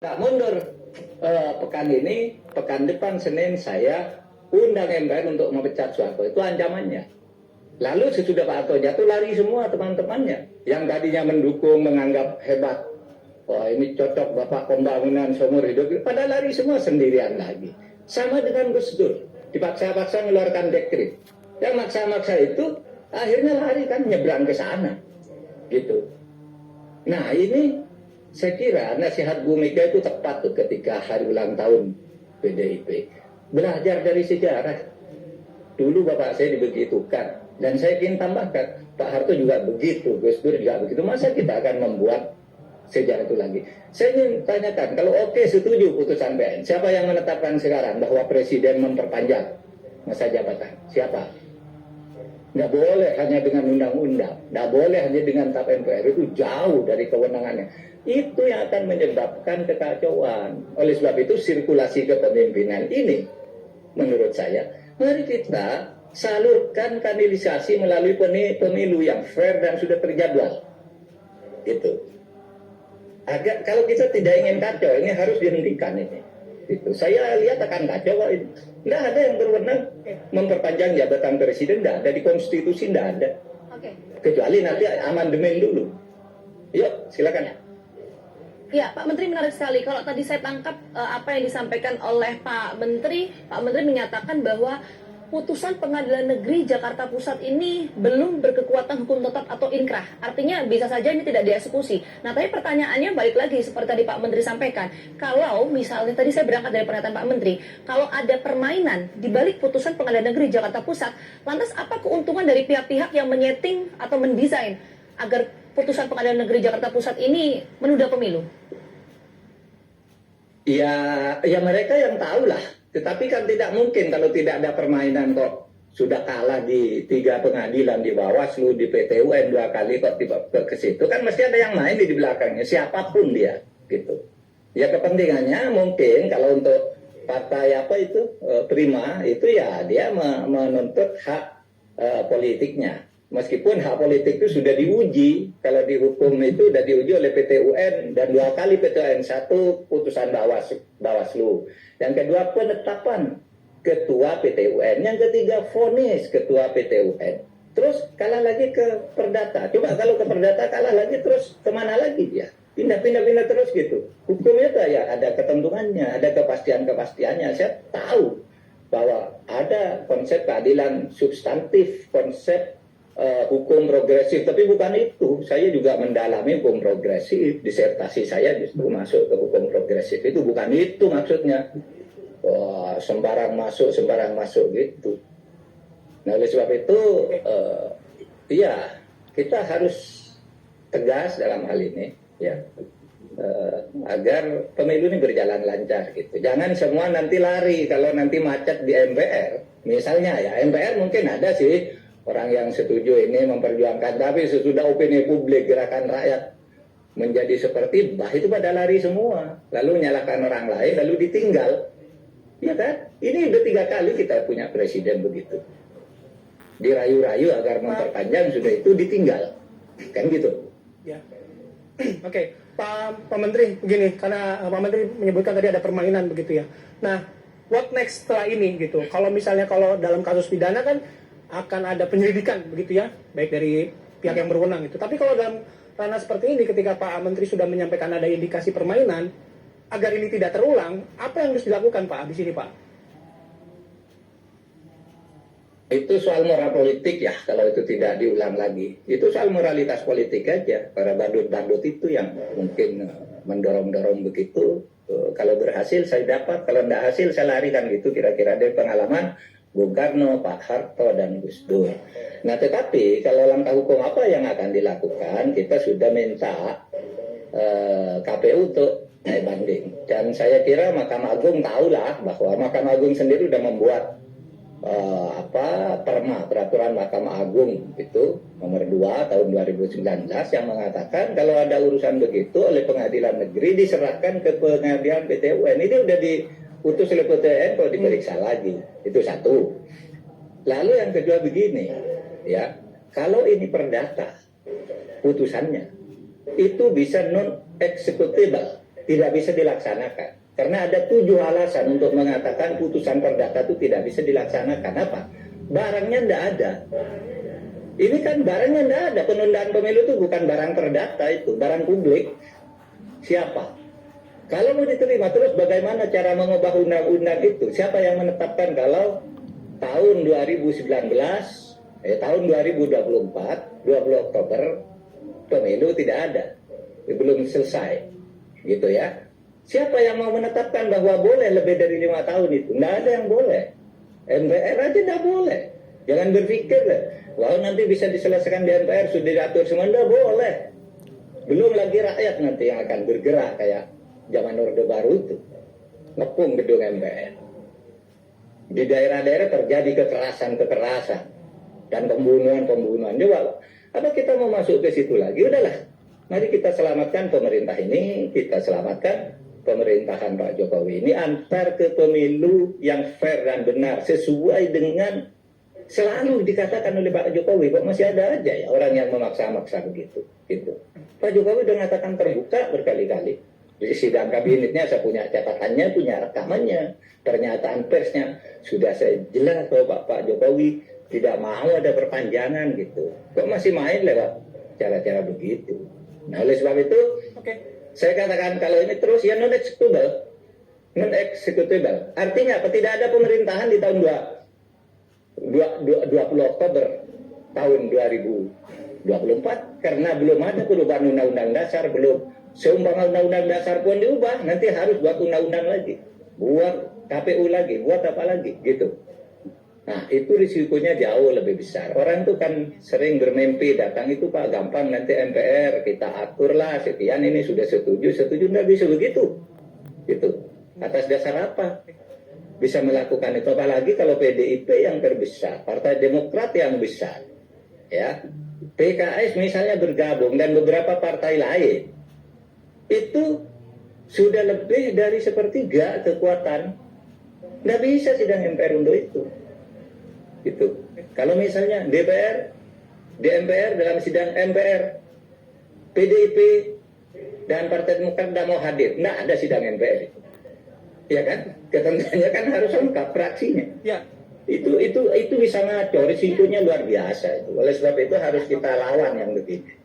Nggak mundur. Pekan ini, pekan depan Senin saya undang MPR untuk memecat Soeharto. Itu ancamannya. Lalu sesudah Pak Harto jatuh lari semua teman-temannya yang tadinya mendukung, menganggap hebat. Wah, ini cocok Bapak pembangunan seumur hidup. Padahal lari semua sendirian lagi. Sama dengan Gus Dur, dipaksa-paksa mengeluarkan dekret. Yang maksa-maksa itu akhirnya lari kan nyebrang ke sana, gitu. Nah ini saya kira nasihat Bu Mega itu tepat tuh ketika hari ulang tahun PDIP. Belajar dari sejarah. Dulu bapak saya dibegitukan. Dan saya ingin tambahkan, Pak Harto juga begitu, Gus Dur juga begitu. Masa kita akan membuat sejarah itu lagi? Saya ingin tanyakan, kalau oke setuju putusan PN, siapa yang menetapkan sekarang bahwa Presiden memperpanjang masa jabatan? Siapa? Nggak boleh hanya dengan undang-undang, nggak boleh hanya dengan tap MPR, itu jauh dari kewenangannya. Itu yang akan menyebabkan kekacauan. Oleh sebab itu sirkulasi kepemimpinan ini, menurut saya, mari kita salurkan kanalisasi melalui pemilu yang fair dan sudah terjadwal. Itu. Agak kalau kita tidak ingin kacau, ini harus dihentikan ini. Itu. Saya lihat akan kacau kok ini. Nggak ada yang berwenang memperpanjang jabatan presiden, nggak ada di konstitusi, nggak ada. Kecuali nanti amandemen dulu. Yuk, silakan. Ya, Pak Menteri, menarik sekali. Kalau tadi saya tangkap apa yang disampaikan oleh Pak Menteri menyatakan bahwa putusan Pengadilan Negeri Jakarta Pusat ini belum berkekuatan hukum tetap atau inkrah. Artinya bisa saja ini tidak dieksekusi. Nah, tapi pertanyaannya balik lagi seperti tadi Pak Menteri sampaikan. Kalau misalnya, tadi saya berangkat dari pernyataan Pak Menteri, kalau ada permainan di balik putusan Pengadilan Negeri Jakarta Pusat, lantas apa keuntungan dari pihak-pihak yang menyeting atau mendesain agar putusan Pengadilan Negeri Jakarta Pusat ini menunda pemilu? Ya mereka yang tahu lah. Tetapi kan tidak mungkin kalau tidak ada permainan kok. Sudah kalah di 3 pengadilan, di Bawaslu, di PT UN 2 kali kok tiba ke situ. Kan mesti ada yang main di belakangnya, siapapun dia, gitu. Ya kepentingannya mungkin kalau untuk partai apa itu Prima itu ya dia menuntut hak politiknya. Meskipun hak politik itu sudah diuji, kalau di hukum itu sudah diuji oleh PT UN dan 2 kali PT UN, 1 putusan Bawaslu, yang kedua penetapan ketua PT UN, yang ketiga vonis ketua PT UN. Terus kalah lagi ke Perdata. Coba kalau ke Perdata kalah lagi terus kemana lagi dia? Pindah terus gitu. Hukumnya itu ya ada ketentuannya, ada kepastiannya. Saya tahu bahwa ada konsep keadilan substantif, konsep hukum progresif, tapi bukan itu. Saya juga mendalami hukum progresif, disertasi saya justru masuk ke hukum progresif. Itu bukan itu maksudnya. Sembarang masuk gitu. Nah oleh sebab itu ya kita harus tegas dalam hal ini ya, agar pemilu ini berjalan lancar gitu. Jangan semua nanti lari kalau nanti macet di MPR. Misalnya ya MPR mungkin ada sih orang yang setuju ini memperjuangkan, tapi sesudah opini publik, gerakan rakyat menjadi seperti bah itu pada lari semua, lalu menyalahkan orang lain, lalu ditinggal. Ya kan? Ini udah 3 kali kita punya presiden begitu. Dirayu-rayu agar memperpanjang, sudah itu ditinggal. Kan gitu. Ya. Oke. Pak Menteri, begini, karena Pak Menteri menyebutkan tadi ada permainan begitu ya. Nah, what next setelah ini gitu? Kalau misalnya dalam kasus pidana kan akan ada penyelidikan begitu ya, baik dari pihak yang berwenang itu. Tapi kalau dalam ranah seperti ini, ketika Pak Menteri sudah menyampaikan ada indikasi permainan, agar ini tidak terulang, apa yang harus dilakukan Pak di sini Pak? Itu soal moral politik ya, kalau itu tidak diulang lagi. Itu soal moralitas politik aja. Para bandut-bandut itu yang mungkin mendorong-dorong begitu. Kalau berhasil saya dapat, kalau tidak hasil saya larikan gitu. Kira-kira dari pengalaman Bung Karno, Pak Harto, dan Gus Dur. Nah tetapi kalau langkah hukum apa yang akan dilakukan, kita sudah minta KPU untuk naik banding. Dan saya kira Mahkamah Agung tahulah bahwa Mahkamah Agung sendiri sudah membuat peraturan Mahkamah Agung itu nomor 2 tahun 2019 yang mengatakan kalau ada urusan begitu oleh pengadilan negeri diserahkan ke pengadilan PT UN. Ini udah diutus oleh PT UN kalau diperiksa lagi. Itu satu. Lalu yang kedua begini, ya, kalau ini perdata putusannya itu bisa non executable. tidak bisa dilaksanakan. Karena ada 7 alasan untuk mengatakan putusan perdata itu tidak bisa dilaksanakan. Apa? Barangnya tidak ada. Ini kan barangnya tidak ada. Penundaan pemilu itu bukan barang perdata, itu barang publik. Siapa? Kalau mau diterima, terus bagaimana cara mengubah undang-undang itu? Siapa yang menetapkan kalau tahun 2019, tahun 2024, 20 Oktober, pemilu tidak ada, belum selesai, gitu ya. Siapa yang mau menetapkan bahwa boleh lebih dari 5 tahun itu? Nggak ada yang boleh. MPR aja nggak boleh. Jangan berpikir lah, wah nanti bisa diselesaikan di MPR, sudah diatur semua, nggak boleh. Belum lagi rakyat nanti yang akan bergerak kayak zaman Orde Baru itu, ngepung gedung MPR. Di daerah-daerah terjadi kekerasan dan pembunuhan. Coba, apa kita mau masuk ke situ lagi? Udahlah, mari kita selamatkan pemerintah ini, kita selamatkan pemerintahan Pak Jokowi ini, antar ke pemilu yang fair dan benar, sesuai dengan selalu dikatakan oleh Pak Jokowi. Kok masih ada aja ya orang yang memaksa-maksa begitu. Gitu. Pak Jokowi sudah mengatakan terbuka berkali-kali. Di sidang kabinetnya saya punya catatannya, punya rekamannya, pernyataan persnya sudah saya jelas bahwa Pak Jokowi tidak mau ada perpanjangan gitu. Kok masih main lewat cara-cara begitu? Nah, oleh sebab itu, saya katakan kalau ini terus ya non-executable. Artinya apa? Tidak ada pemerintahan di tahun 20 Oktober tahun 2024 karena belum ada perubahan undang-undang dasar, belum seumpama undang-undang dasar pun diubah, nanti harus buat undang-undang lagi, buat KPU lagi, buat apa lagi gitu. Nah, itu risikonya jauh lebih besar. Orang itu kan sering bermimpi datang itu Pak gampang, nanti MPR kita aturlah sekian, ini sudah setuju, nggak bisa begitu gitu. Atas dasar apa bisa melakukan itu? Apalagi kalau PDIP yang terbesar, Partai Demokrat yang besar, ya, PKS misalnya bergabung dan beberapa partai lain, itu sudah lebih dari sepertiga kekuatan. Nggak bisa sidang MPR untuk itu. Gitu. Kalau misalnya DPR, di MPR dalam sidang MPR, PDIP dan Partai Demokrat tidak mau hadir, nggak ada sidang MPR itu. Ya kan? Ketentuannya kan harus lengkap fraksinya. Ya. Itu bisa ngaco, risikonya luar biasa itu. Oleh sebab itu harus kita lawan yang begini.